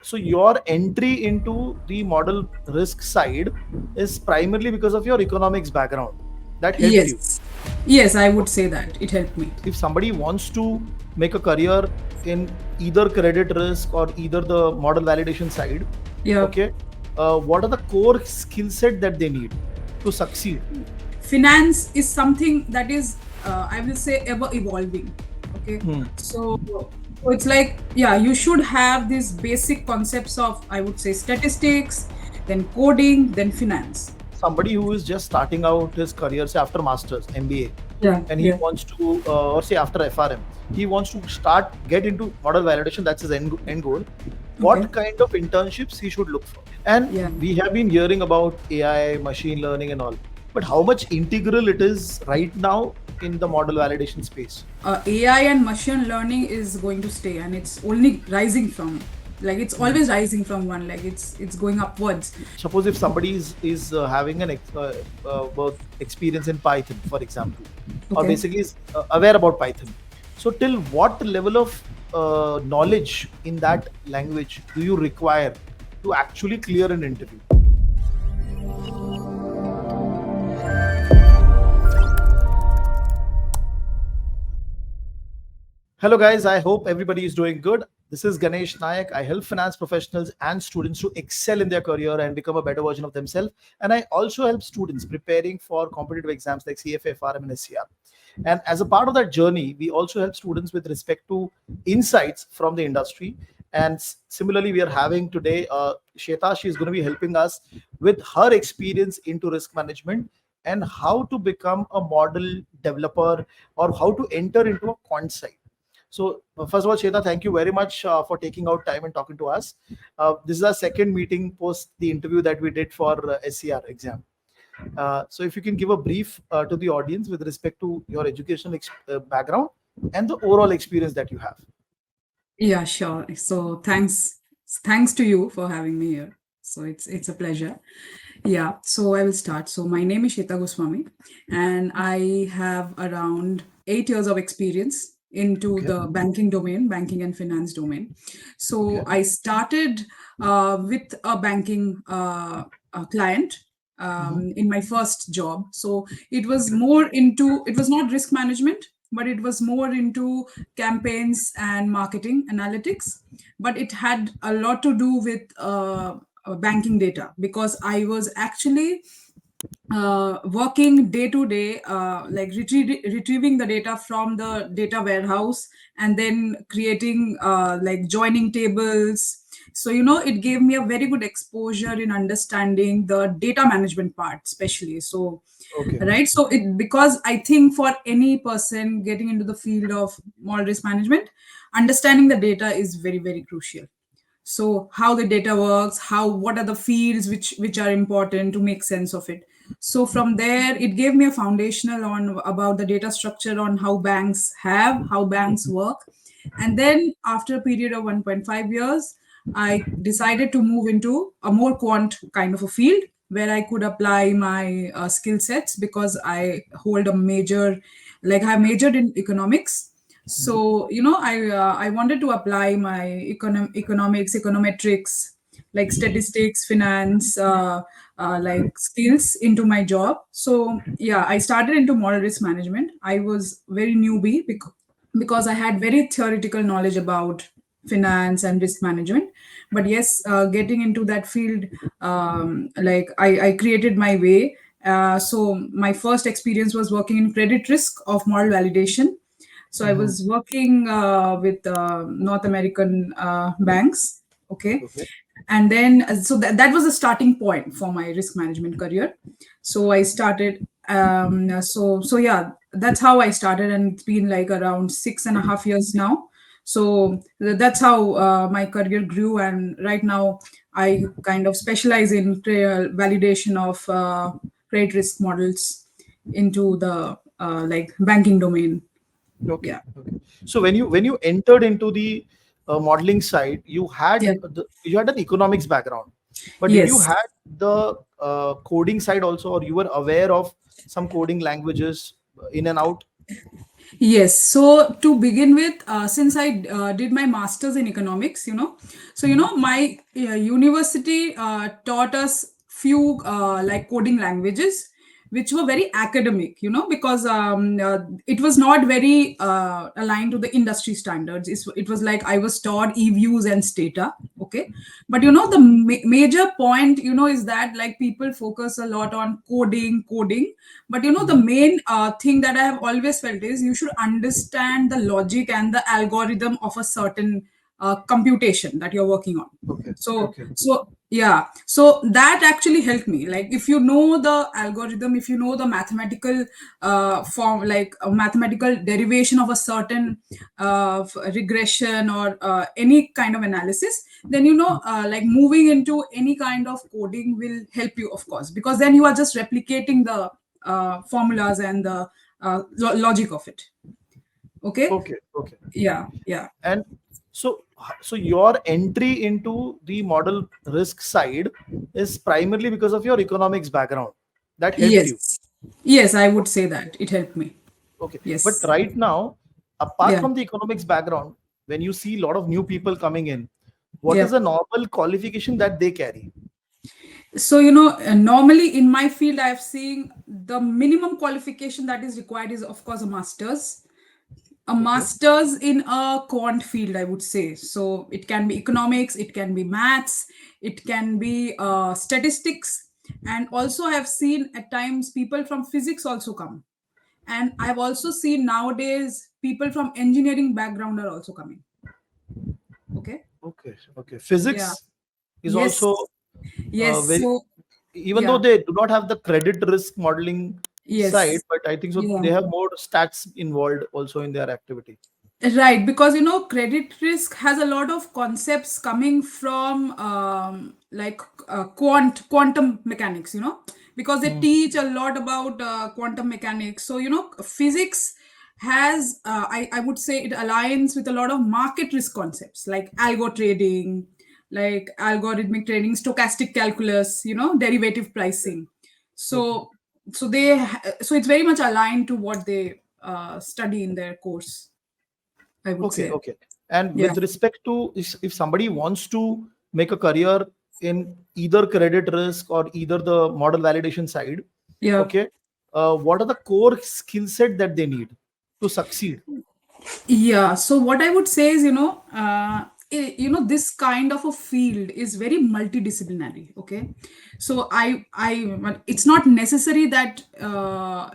So your entry into the model risk side is primarily because of your economics background. That helped you. Yes. Yes, I would say that it helped me. If somebody wants to make a career in either credit risk or either the model validation side, Yeah. okay, what are the core skill set that they need to succeed? Finance is something that is, I will say, ever evolving. Okay. Hmm. So it's like, yeah, you should have these basic concepts of, I would say, statistics, then coding, then finance. Somebody who is just starting out his career, say after masters MBA, Yeah. and he Yeah. wants to or say after FRM, he wants to start get into model validation, that's his end goal. Okay. What kind of internships he should look for? And Yeah. we have been hearing about AI, machine learning and all, but how much integral it is right now in the model validation space? AI and machine learning is going to stay, and it's only rising from, like, it's always rising from one, like it's going upwards. Suppose if somebody is having an work experience in Python, for example, or Okay. basically is aware about Python, so till what level of knowledge in that language do you require to actually clear an interview? Hello, guys. I hope everybody is doing good. This is Ganesh Nayak. I help finance professionals and students to excel in their career and become a better version of themselves. And I also help students preparing for competitive exams like CFA, FRM, and SCR. And as a part of that journey, we also help students with respect to insights from the industry. And similarly, we are having today Sheta. She is going to be helping us with her experience into risk management and how to become a model developer or how to enter into a quant site. So, first of all, Sheta, thank you very much for taking out time and talking to us. This is our second meeting post the interview that we did for SCR exam. So, if you can give a brief to the audience with respect to your educational background and the overall experience that you have. Yeah, sure. So thanks to you for having me here. So it's a pleasure. Yeah, so I will start. So my name is Sheta Gosswami, and I have around 8 years of experience into Okay. the banking domain, banking and finance domain. So Okay. I started with a banking client Hmm. in my first job. So it was not risk management, but it was more into campaigns and marketing analytics. But it had a lot to do with banking data, because I was actually working day to day, like retrieving the data from the data warehouse, and then creating like joining tables. So it gave me a very good exposure in understanding the data management part, especially. So Okay. right, so it, because I think for any person getting into the field of model risk management, understanding the data is very, very crucial. So how the data works, how, what are the fields which are important to make sense of it. So from there it gave me a foundational on about the data structure, on how banks work. And then after a period of 1.5 years, I decided to move into a more quant kind of a field, where I could apply my skill sets, because I majored in economics. So I wanted to apply my economics, econometrics, like statistics, finance, like skills into my job. So yeah, I started into model risk management. I was very newbie, because I had very theoretical knowledge about finance and risk management. But yes, getting into that field, like I created my way. So my first experience was working in credit risk of model validation. So I Hmm. was working with North American banks. Okay. Okay. And then, so that was a starting point for my risk management career. So I started, so yeah, that's how I started. And it's been like around 6.5 years now. So that's how my career grew. And right now I kind of specialize in validation of credit risk models into the like banking domain. Okay. Yeah. Okay. So when you entered into the modeling side, Yeah. you had an economics background, but did you Yes. had the coding side also, or you were aware of some coding languages in and out? Yes. So to begin with, since I did my master's in economics, so Mhm. my university taught us few like coding languages, which were very academic, because it was not very aligned to the industry standards. It was like I was taught e-views and stata. Okay, but the major point, is that like people focus a lot on coding, but the Mhm. main thing that I have always felt is you should understand the logic and the algorithm of a certain computation that you're working on. Okay. So, Okay. so yeah, so that actually helped me. Like, if you know the algorithm, if you know the mathematical form, like a mathematical derivation of a certain regression or any kind of analysis, then like moving into any kind of coding will help you, of course, because then you are just replicating the formulas and the logic of it. Okay. Okay. Okay. Yeah, yeah. And so your entry into the model risk side is primarily because of your economics background that helped you. Yes, yes, I would say that it helped me. Okay. But Yes. right now, apart Yeah, from the economics background, when you see a lot of new people coming in, what is yeah. the normal qualification that they carry? So normally in my field I've seen the minimum qualification that is required is, of course, a Okay. master's in a quant field, I would say. So it can be economics, it can be maths, it can be statistics, and also I have seen at times people from physics also come, and I've also seen nowadays people from engineering background are also coming. Okay. Okay. Okay. Yeah. Physics is Yes. also Yes. very, So even though yeah. they do not have the credit risk modeling side, Yes. but I think so Yeah. they have more stats involved also in their activity. Right, because credit risk has a lot of concepts coming from like quantum mechanics, because they Hmm. teach a lot about quantum mechanics. So physics has I would say it aligns with a lot of market risk concepts like algo trading, like algorithmic trading, stochastic calculus, derivative pricing. Okay. So so it's very much aligned to what they study in their course, I would Okay, say. okay. And Yeah, with respect to if somebody wants to make a career in either credit risk or either the model validation side, yeah, okay, what are the core skill set that they need to succeed? yeah. So what I would say is, this kind of a field is very multidisciplinary. Okay, so well, it's not necessary that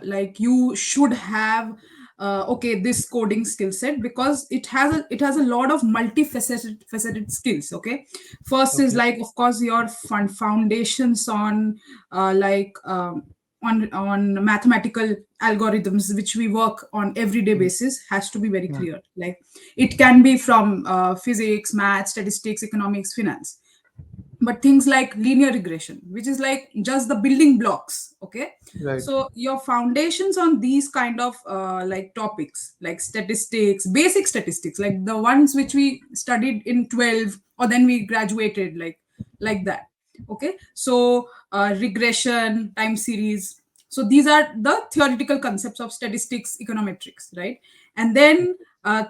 like you should have okay, this coding skill set, because it has a lot of multifaceted skills. Okay, first is Okay. like, of course, your foundations on like on mathematical algorithms which we work on everyday Mm, basis has to be very mm. clear. Like, it can be from physics, math, statistics, economics, finance, but things like linear regression, which is like just the building blocks. Okay, Right. so your foundations on these kind of like topics, like statistics, basic statistics, like the ones which we studied in 12 or then we graduated, like that. Okay, so regression, time series, so these are the theoretical concepts of statistics, econometrics, right? And then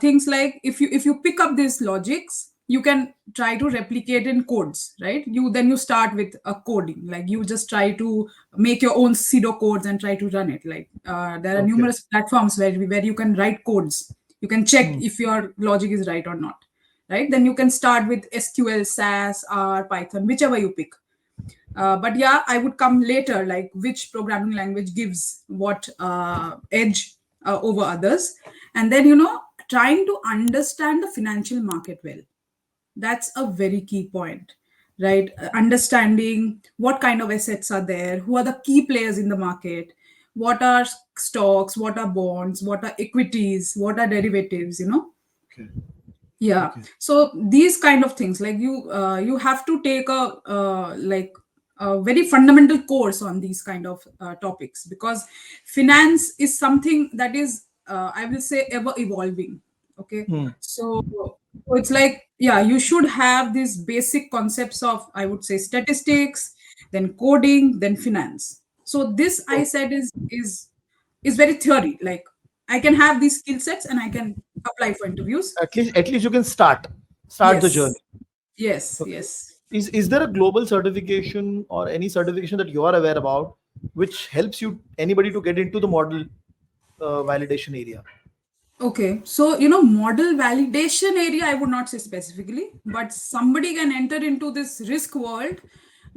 things like, if you pick up these logics, you can try to replicate in codes, right? You start with a coding, like you just try to make your own pseudo codes and try to run it. Like there are Okay. numerous platforms where you can write codes, you can check Hmm. if your logic is right or not, right? Then you can start with SQL, SAS, R, Python, whichever you pick. But yeah, I would come later, like which programming language gives what edge over others. And then, trying to understand the financial market well. That's a very key point, right? Understanding what kind of assets are there, who are the key players in the market, what are stocks, what are bonds, what are equities, what are derivatives, Okay. yeah. Okay. So these kind of things, like you have to take a like a very fundamental course on these kind of topics, because finance is something that is I will say ever evolving. Okay, Hmm. so it's like, yeah, you should have these basic concepts of, I would say, statistics, then coding, then finance. So this, I Okay. said, is very theory, like. I can have these skill sets and I can apply for interviews. At least you can start the Yes, journey. yes, Okay. yes. Is there a global certification or any certification that you are aware about which helps you anybody to get into the model validation area? Okay, so model validation area, I would not say specifically, but somebody can enter into this risk world.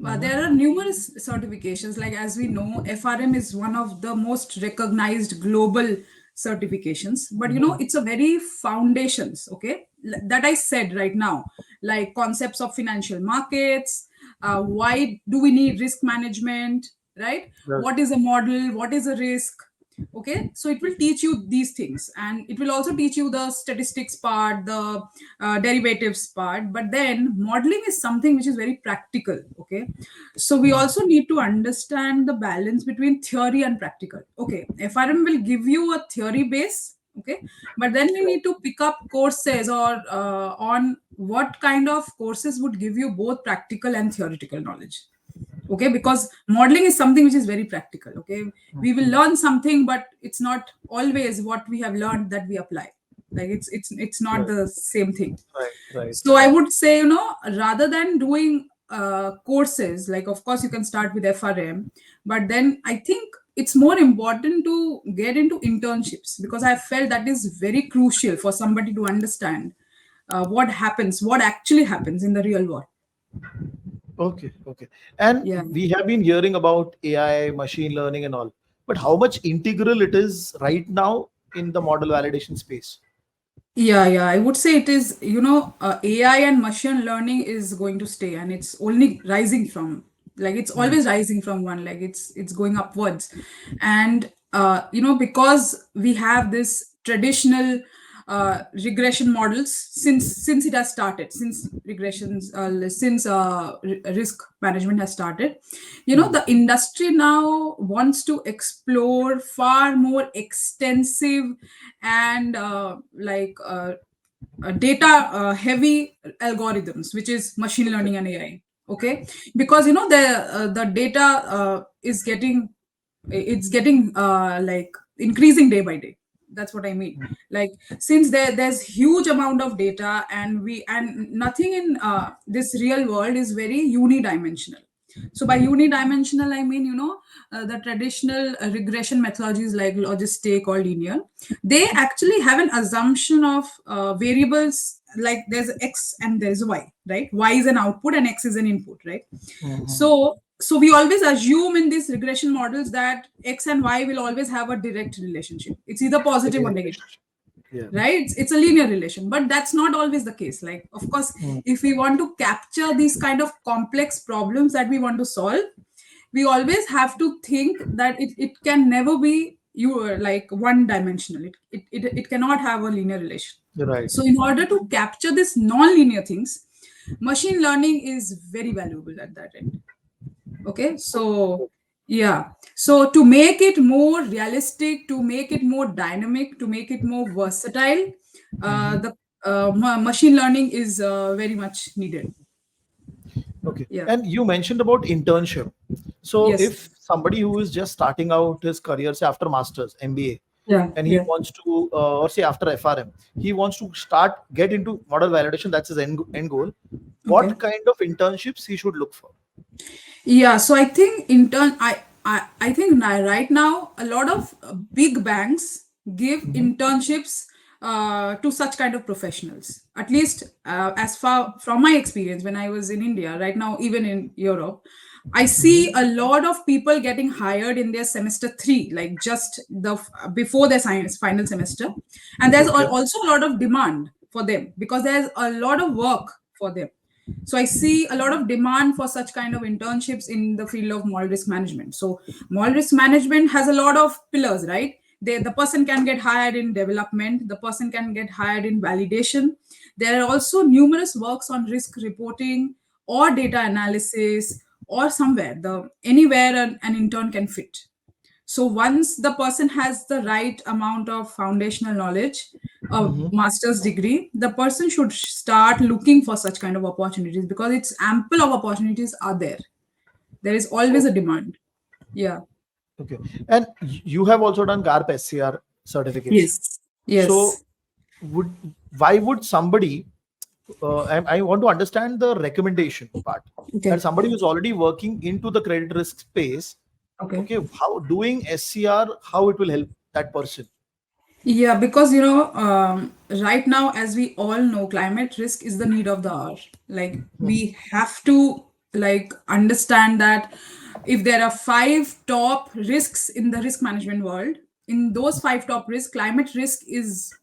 But there are numerous certifications. Like as we know, FRM is one of the most recognized global certifications. But it's a very foundations. Okay, that I said right now, like concepts of financial markets. Why do we need risk management? Right? Right. What is a model? What is a risk? Okay, so it will teach you these things, and it will also teach you the statistics part, the derivatives part. But then modeling is something which is very practical. Okay, so we also need to understand the balance between theory and practical. Okay, FRM will give you a theory base. Okay, but then we need to pick up courses or on what kind of courses would give you both practical and theoretical knowledge. Okay, because modeling is something which is very practical. Okay, we will learn something, but it's not always what we have learned that we apply. Like it's not Right. the same thing. Right. Right. So I would say, rather than doing courses, like of course you can start with FRM, but then I think it's more important to get into internships, because I felt that is very crucial for somebody to understand what actually happens in the real world. Okay, okay. And Yeah. we have been hearing about AI, machine learning, and all, but how much integral it is right now in the model validation space? Yeah, yeah. I would say it is, AI and machine learning is going to stay, and it's only rising from, like, it's always rising from one, like it's going upwards. And because we have this traditional regression models since it has started, since regressions since risk management has started, the industry now wants to explore far more extensive and data heavy algorithms, which is machine Okay. learning and AI. Okay, because the data it's getting like increasing day by day. That's what I mean. Like, since there's huge amount of data, and nothing in this real world is very unidimensional. So by unidimensional, I mean, the traditional regression methodologies like logistic or linear, they actually have an assumption of variables, like there's x and there's y, right? Y is an output and x is an input, right? So we always assume in these regression models that x and y will always have a direct relationship. It's either positive or Linear negative, relationship. Yeah. right? It's a linear relation, but that's not always the case. Like, of course, if we want to capture these kind of complex problems that we want to solve, we always have to think that it can never be like one dimensional. It cannot have a linear relation. Right. So in order to capture this non-linear things, machine learning is very valuable at that end. Okay, so yeah, so to make it more realistic, to make it more dynamic, to make it more versatile, the machine learning is very much needed. Okay. Yeah. And you mentioned about internship. So Yes. if somebody who is just starting out his career, say after masters, MBA, Yeah. and he Yeah. wants to, or say after FRM, he wants to get into model validation, that's his end goal. Okay. What kind of internships he should look for? Yeah, so I think I think right now a lot of big banks give internships to such kind of professionals. At least as far from my experience when I was in India, right now even in Europe, I see a lot of people getting hired in their semester 3, like just before their science final semester, and there's Okay. also a lot of demand for them because there's a lot of work for them. So I see a lot of demand for such kind of internships in the field of model risk management. So model risk management has a lot of pillars, right? The person can get hired in development, the person can get hired in validation. There are also numerous works on risk reporting or data analysis, or somewhere the anywhere an intern can fit. So once the person has the right amount of foundational knowledge, a master's degree, the person should start looking for such kind of opportunities, because it's ample of opportunities are there. There is always a demand. Yeah. Okay. And you have also done GARP SCR certification. Yes. So Yes. would why would somebody I want to understand the recommendation part, that Okay. somebody who's already working into the credit risk space, Okay. okay, how doing SCR, how it will help that person. Yeah, because right now, as we all know, climate risk is the need of the hour. Like Hmm. we have to understand that if there are five top risks in the risk management world, in those five top risks, climate risk is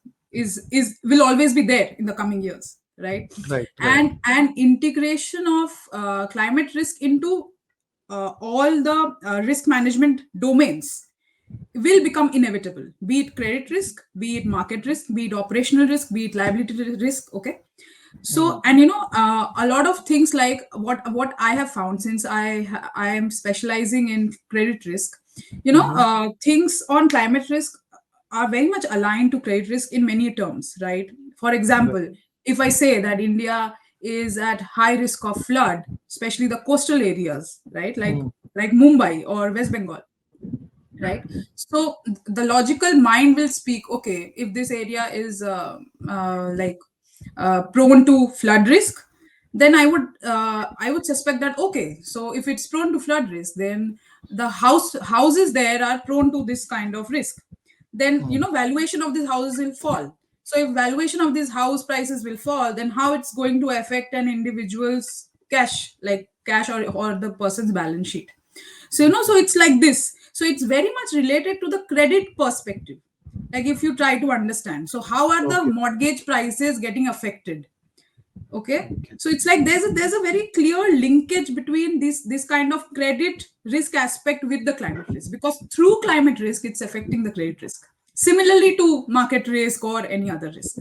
will always be there in the coming years, right? Right, right. And integration of climate risk into all the risk management domains will become inevitable, be it credit risk, be it market risk, be it operational risk, be it liability risk. Okay. Hmm. So, and a lot of things, like what I have found, since I am specializing in credit risk, Hmm. things on climate risk are very much aligned to credit risk in many terms, right? For Right. example, if I say that India is at high risk of flood, especially the coastal areas, right, Hmm. like Mumbai or West Bengal, right? So the logical mind will speak, okay, if this area is prone to flood risk, then I would suspect that, okay, so if it's prone to flood risk, then the houses there are prone to this kind of risk. Then Hmm. valuation of these houses will fall. So if valuation of these house prices will fall, then how it's going to affect an individual's cash or the person's balance sheet. So so it's like this. So it's very much related to the credit perspective. Like if you try to understand, so how are the Okay. mortgage prices getting affected? Okay. So it's like there's a very clear linkage between this kind of credit risk aspect with the climate risk, because through climate risk it's affecting the credit risk, similarly to market risk or any other risk.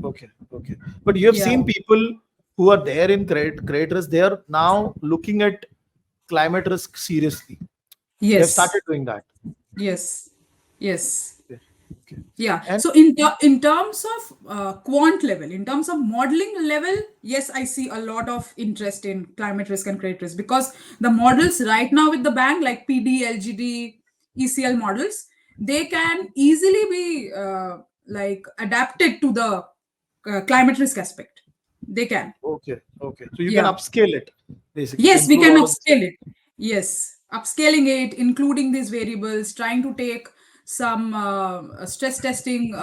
Okay. Okay. But you have Yeah. seen people who are there in credit risk, they are now looking at climate risk seriously. They have Yes. started doing that. Yes. Yes. Okay. Okay. Yeah. And So in terms of quant level, in terms of modeling level, yes, I see a lot of interest in climate risk and credit risk, because the models right now with the bank, like PD, LGD, ECL models, they can easily be adapted to the climate risk aspect. They can. okay. Okay. So you can Yeah. upscale it, basically, to Yes, we include can all of this. upscale it. Yes, upscaling it, including these variables, trying to take some stress testing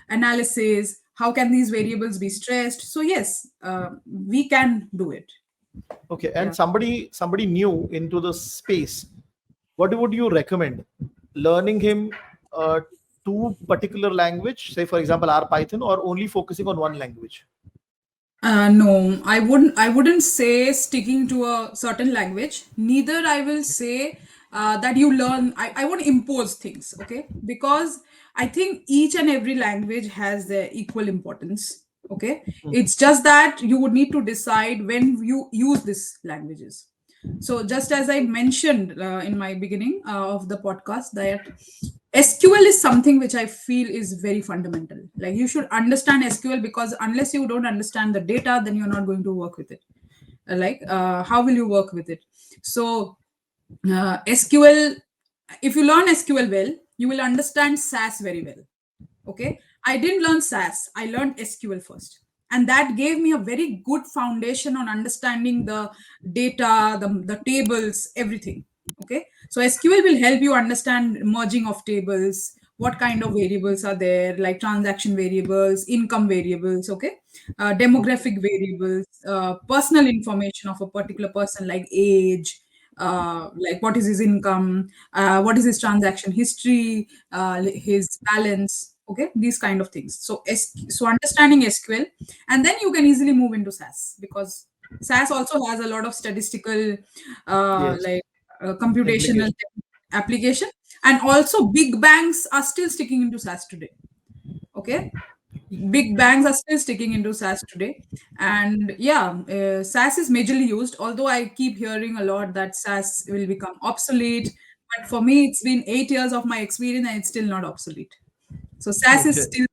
analysis. How can these variables be stressed? So yes, we can do it. Okay. Yeah. And somebody new into the space, what would you recommend? Learning him uh, two particular language, say for example R Python, or only focusing on one language? No, I wouldn't. I wouldn't say sticking to a certain language. Neither I will say that you learn. I won't impose things, okay? Because I think each and every language has their equal importance. Okay, it's just that you would need to decide when you use these languages. So, just as I mentioned in my beginning of the podcast, that SQL is something which I feel is very fundamental. Like you should understand SQL, because unless you don't understand the data, then you're not going to work with it. How will you work with it? So, SQL, if you learn SQL well, you will understand SAS very well. Okay. I didn't learn SAS, I learned SQL first. And that gave me a very good foundation on understanding the data, the tables, everything. Okay. So SQL will help you understand merging of tables, what kind of variables are there, like transaction variables, income variables, okay, Okay. demographic variables, personal information of a particular person, like age, like what is his income, what is his transaction history, his balance, okay, these kind of things. So so understanding SQL, and then you can easily move into SAS, because SAS also has a lot of statistical uh, Yes. like computational Implication. application. And also big banks are still sticking into SAS today. Okay, big banks are still sticking into SAS today. And yeah, SAS is majorly used, although I keep hearing a lot that SAS will become obsolete. But for me, it's been 8 years of my experience and it's still not obsolete. So Okay.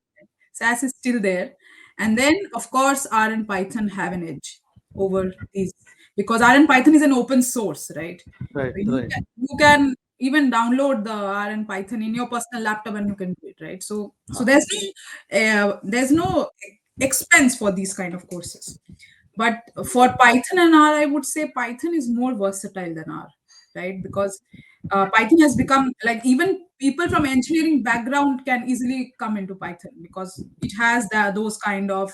SAS is still there. And then of course R and Python have an edge over these, because R and Python is an open source, right? Right. So you Right. can, you can even download the R and Python in your personal laptop and you can do it, right? So there's no expense for these kind of courses. But for Python and R, I would say Python is more versatile than R, right? Because Python has become like, even people from engineering background can easily come into Python because it has those kind of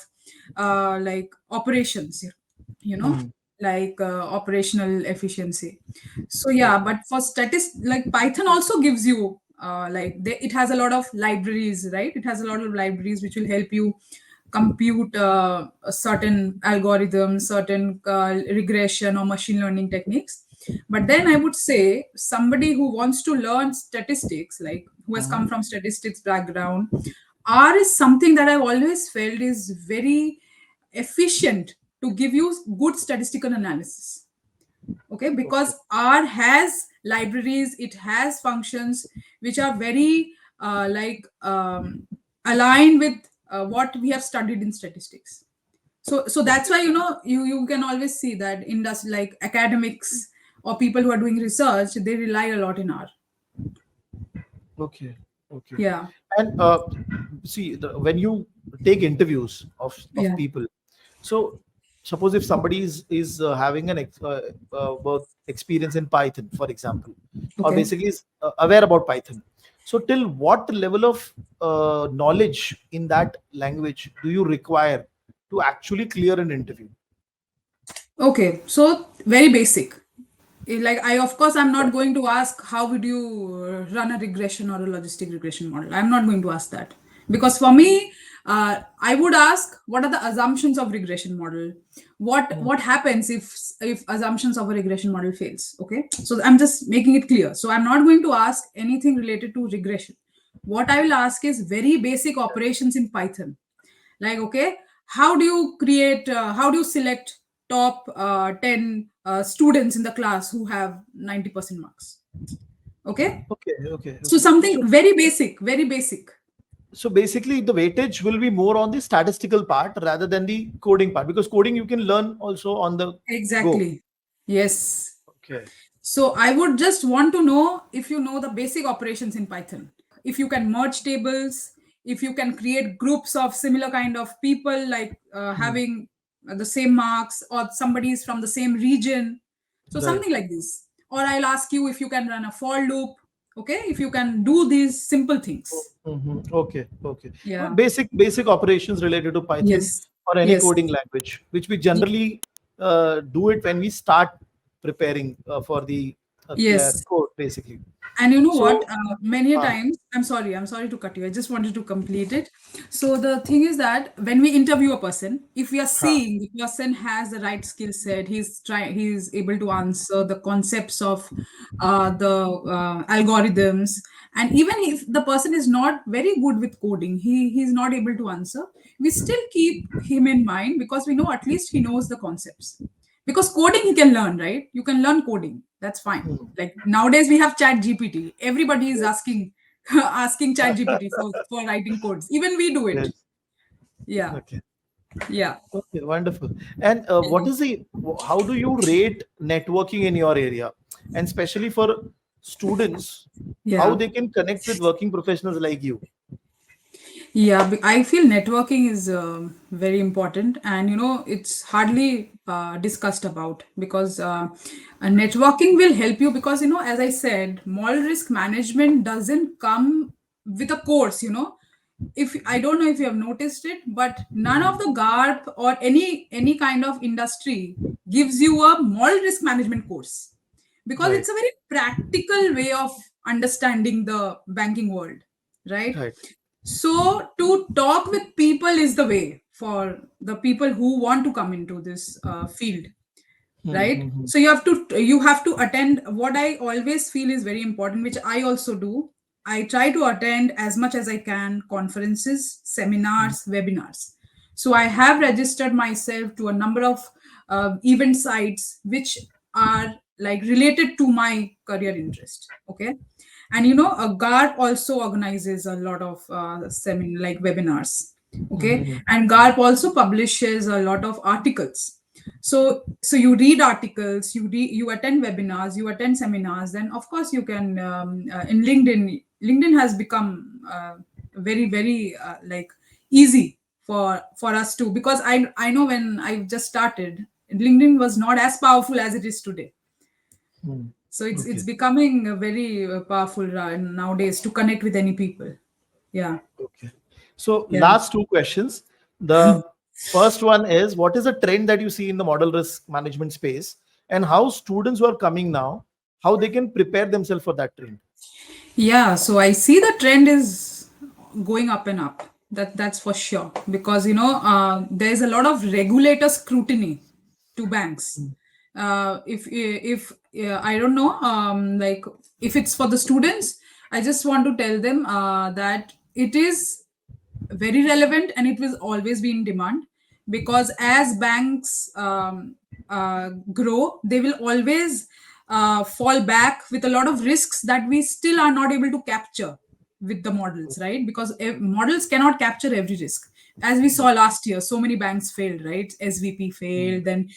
like operations, you know, Hmm. like operational efficiency. So yeah, Okay. but for like Python also gives you it has a lot of libraries, right? It has a lot of libraries which will help you compute a certain algorithms, certain regression or machine learning techniques. But then I would say somebody who wants to learn statistics, like who has come Mhm. from statistics background, R is something that I've always felt is very efficient to give you good statistical analysis. Okay, Okay. because R has libraries, it has functions which are very aligned with what we have studied in statistics. So that's Okay. why, you can always see that industry, like academics or people who are doing research, they rely a lot in R. Okay. Okay. Yeah. And see, when you take interviews of Yeah. people, so suppose if somebody is having work experience in Python, for example, or Okay. basically is aware about Python. So till what level of knowledge in that language do you require to actually clear an interview? Okay, so very basic. Like, I, of course, I'm Yeah. not going to ask how would you run a regression or a logistic regression model. I'm not going to ask that, because for me, I would ask what are the assumptions of regression model. Mm. What happens if assumptions of a regression model fails? Okay, so I'm just making it clear. So I'm not going to ask anything related to regression. What I will ask is very basic operations in Python, like, okay, how do you select top 10 students in the class who have 90% marks? Okay, Okay. Okay. so Okay. something So very basic, very basic. so basically the weightage will be more on the statistical part rather than the coding part, because coding you can learn also on the go. Exactly. Yes. Okay. So I would just want to know if you know the basic operations in Python, if you can merge tables, if you can create groups of similar kind of people, like Hmm. having the same marks, or somebody is from the same region. So Right. something like this. Or I'll ask you if you can run a for loop. Okay, if you can do these simple things. Mhm. Okay. Okay. Yeah. Basic operations related to Python Yes. or any Yes. coding language, which we generally do it when we start preparing for the Yes. code, basically. And you know what? So, Many a uh, times, I'm sorry to cut you. I just wanted to complete it. So the thing is that when we interview a person, if we are huh, seeing the person has the right skill set, he's able to answer the concepts of the algorithms, and even if the person is not very good with coding, he's not able to answer. We still keep him in mind because we know at least he knows the concepts. Because coding he can learn, right? You can learn coding. That's fine. hmm, Like nowadays we have Chat GPT. Everybody is yes, asking asking Chat GPT for writing codes. Even we do it. yes. Yeah. Okay. Yeah. Okay, wonderful. And how do you rate networking in your area? And especially for students, how Yeah. they can connect with working professionals like you? Yeah, I feel networking is very important, and it's hardly discussed about, because networking will help you, because as I said, moral risk management doesn't come with a course. If I don't know if you have noticed it, but none of Mhm. the GARP or any kind of industry gives you a moral risk management course, because Right, it's a very practical way of understanding the banking world, right? right. So to talk with people is the way for the people who want to come into this field, right? Mm-hmm. So you have to attend. What I always feel is very important, which I also do. I try to attend as much as I can conferences, seminars, webinars. So I have registered myself to a number of event sites which are like related to my career interest. Okay, and a GARP also organizes a lot of like webinars. Okay, Mm-hmm. and GARP also publishes a lot of articles. So you read articles, you attend webinars, you attend seminars, then of course you can in linkedin has become very very like easy for us to, because I know when I just started, LinkedIn was not as powerful as it is today. Hmm. So it's Okay. becoming very powerful nowadays to connect with any people. Yeah. Okay. So Yeah. last two questions. The first one is, what is a trend that you see in the model risk management space, and how students who are coming now, how they can prepare themselves for that trend? Yeah, so I see the trend is going up and up. That's for sure, because there's a lot of regulator scrutiny to banks. If I don't know, like if it's for the students, I just want to tell them that it is very relevant and it will always be in demand, because as banks grow, they will always fall back with a lot of risks that we still are not able to capture with the models, right? Because models cannot capture every risk. As we saw last year, so many banks failed, right? SVP failed, then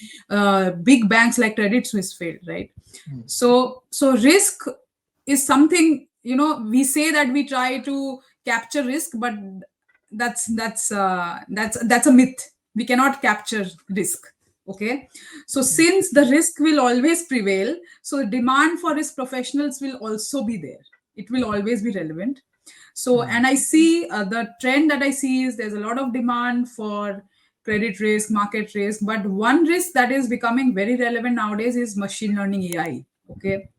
big banks like Credit Suisse failed, right? So risk is something, we say that we try to capture risk, but that's a myth. We cannot capture risk. Okay, so since the risk will always prevail, so demand for risk professionals will also be there. It will always be relevant. So, and I see the trend that I see is there's a lot of demand for credit risk, market risk, but one risk that is becoming very relevant nowadays is machine learning, AI. Okay,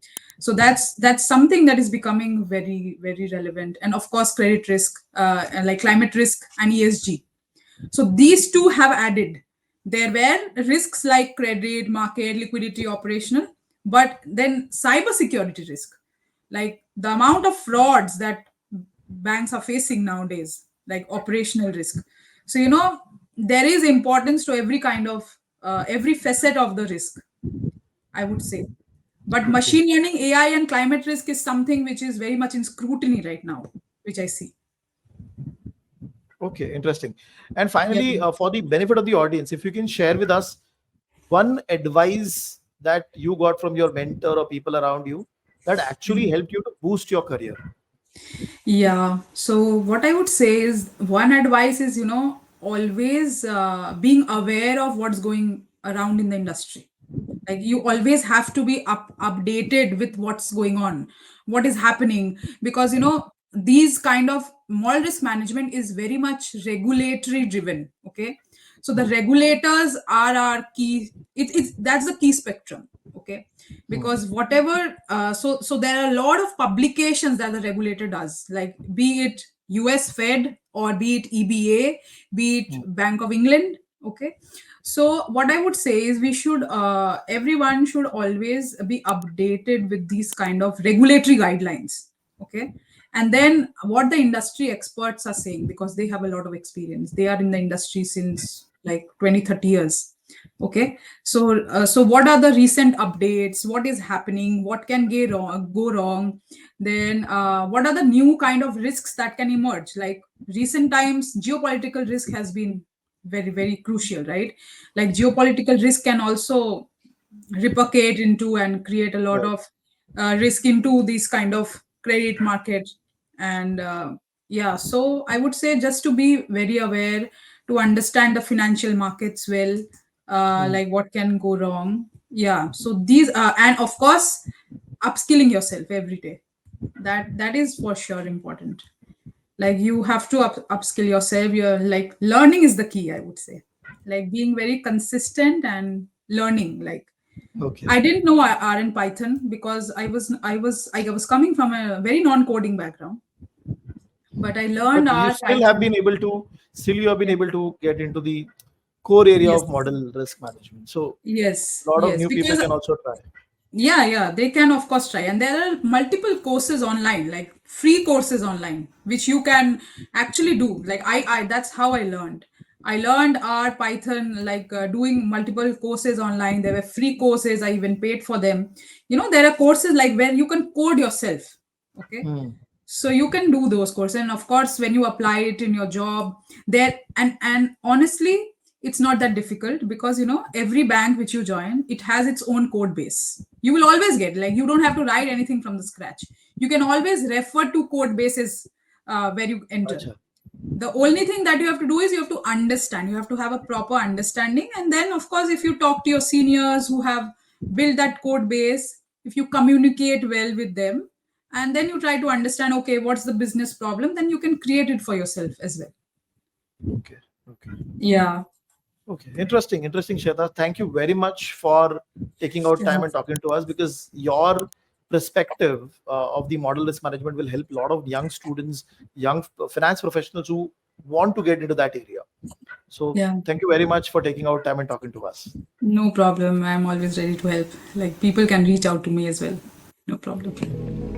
so that's something that is becoming very very relevant, and of course credit risk, like climate risk and ESG. So these two have added. There were risks like credit, market, liquidity, operational, but then cyber security risk, like the amount of frauds that banks are facing nowadays, like operational risk. So there is importance to every kind of every facet of the risk, I would say. But Okay. machine learning, AI, and climate risk is something which is very much in scrutiny right now, which I see. Okay, interesting. And Yeah. finally, for the benefit of the audience, if you can share with us one advice that you got from your mentor or people around you that actually helped you to boost your career. Yeah. So what I would say is one advice is, always being aware of what's going around in the industry. Like you always have to be updated with what's going on, what is happening, because these kind of moral risk management is very much regulatory driven. Okay, so the regulators are our key. It's that's the key spectrum. Okay, because whatever so there are a lot of publications that the regulator does, like be it US Fed or be it EBA, be it Bank of England. Okay, so what I would say is we should everyone should always be updated with these kind of regulatory guidelines. Okay, and then what the industry experts are saying, because they have a lot of experience, they are in the industry since like 20-30 years. Okay, so what are the recent updates, what is happening, what can go wrong, then what are the new kind of risks that can emerge, like recent times geopolitical risk has been very very crucial, right? Like geopolitical risk can also replicate into and create a lot Right. of risk into this kind of credit market. And yeah, so I would say just to be very aware, to understand the financial markets well, like what can go wrong. Yeah, so these and of course upskilling yourself every day, that is for sure important. Like you have to upskill yourself. You're like learning is the key, I would say. Like being very consistent and learning. Like Okay. I didn't know R and Python because I was coming from a very non-coding background, but I But learned you R, still have Python. been able to, still you have been Yeah. able to get into the core area Yes, of model risk management. So yes, a lot of yes. new people Because can also try. yeah, they can of course try, and there are multiple courses online, like free courses online, which you can actually do. Like I that's how I learned. I learned R, Python, like doing multiple courses online. There were free courses. I even paid for them. There are courses like where you can code yourself. Okay, Hmm. so you can do those courses, and of course when you apply it in your job there, and honestly, it's not that difficult, because every bank which you join, it has its own code base. You will always get, like, you don't have to write anything from the scratch. You can always refer to code bases where you enter. Acha. The only thing that you have to do is you have to understand. You have to have a proper understanding. And then, of course, if you talk to your seniors who have built that code base, if you communicate well with them, and then you try to understand, okay, what's the business problem, then you can create it for yourself as well. Okay. Yeah. Okay. Interesting, Sheta. Thank you very much for taking out time and talking to us, because your perspective of the model risk management will help a lot of young students, young finance professionals who want to get into that area. So thank you very much for taking out time and talking to us. No problem. I'm always ready to help. Like, people can reach out to me as well. No problem.